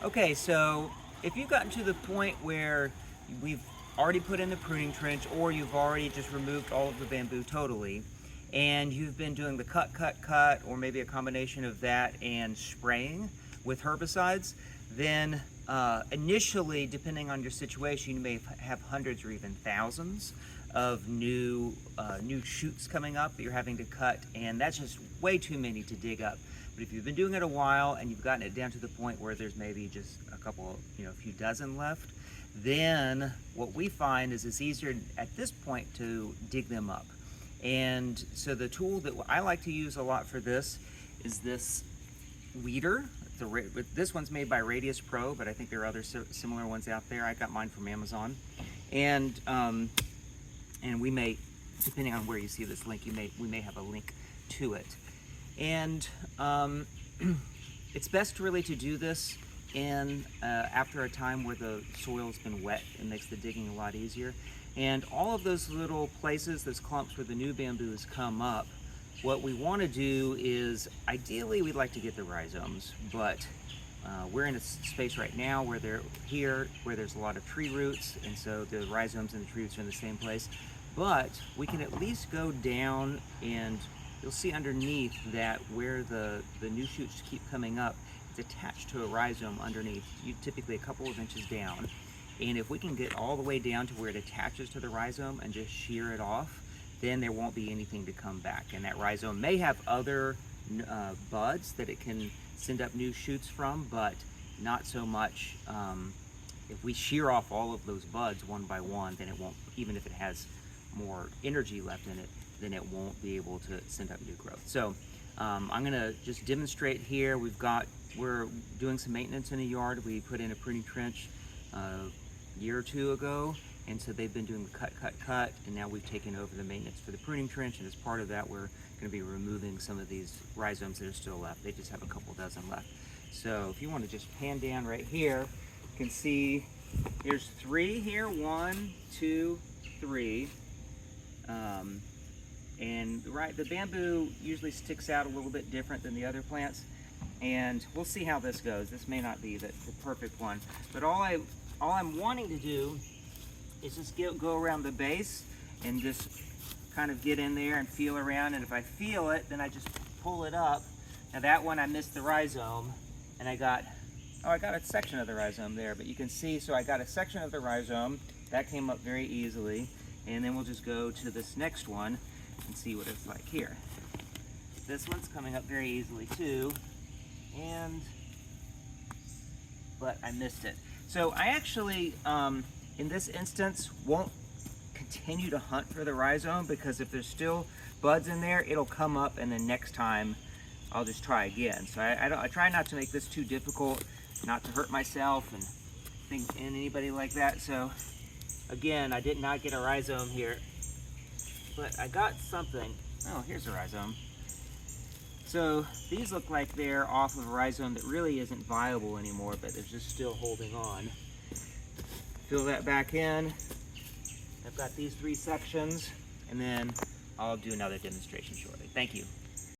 Okay, so if you've gotten to the point where we've already put in the pruning trench, or you've already just removed all of the bamboo totally, and you've been doing the cut, or maybe a combination of that and spraying with herbicides, then initially, depending on your situation, you may have hundreds or even thousands of new shoots coming up that you're having to cut, and that's just way too many to dig up. But if you've been doing it a while and you've gotten it down to the point where there's maybe just a couple, a few dozen left, then what we find is it's easier at this point to dig them up. And so the tool that I like to use a lot for this is this weeder. This one's made by Radius Pro, but I think there are other similar ones out there. I got mine from Amazon. And we may, depending on where you see this link, we may have a link to it. And it's best really to do this after a time where the soil's been wet. It makes the digging a lot easier. And all of those little places, those clumps where the new bamboo has come up, what we want to do is, ideally we'd like to get the rhizomes, but we're in a space right now where where there's a lot of tree roots, and so the rhizomes and the tree roots are in the same place. But we can at least go down, and you'll see underneath that where the new shoots keep coming up, it's attached to a rhizome underneath, typically a couple of inches down. And if we can get all the way down to where it attaches to the rhizome and just shear it off, then there won't be anything to come back. And that rhizome may have other buds that it can send up new shoots from, but not so much. If we shear off all of those buds one by one, then it won't, even if it has more energy left in it, then it won't be able to send up new growth. So I'm gonna just demonstrate here. We're doing some maintenance in a yard. We put in a pruning trench a year or two ago, and so they've been doing the cut, and now we've taken over the maintenance for the pruning trench, and as part of that, we're gonna be removing some of these rhizomes that are still left. They just have a couple dozen left. So if you wanna just pan down right here, you can see there's 3 here, 1, 2, 3. And the bamboo usually sticks out a little bit different than the other plants, and we'll see how this goes. This may not be the perfect one, but all I'm wanting to do is just go around the base and just kind of get in there and feel around, and if I feel it, then I just pull it up. Now that one I missed the rhizome, and I got a section of the rhizome there, but you can see, so I got a section of the rhizome, that came up very easily, and then we'll just go to this next one and see what it's like here. This one's coming up very easily too, but I missed it. So I actually, in this instance, won't continue to hunt for the rhizome, because if there's still buds in there, it'll come up, and then next time I'll just try again. So I try not to make this too difficult, not to hurt myself and anybody like that. So again, I did not get a rhizome here, but I got something. Oh, here's a rhizome. So these look like they're off of a rhizome that really isn't viable anymore, but they're just still holding on. Fill that back in. I've got these 3 sections, and then I'll do another demonstration shortly. Thank you.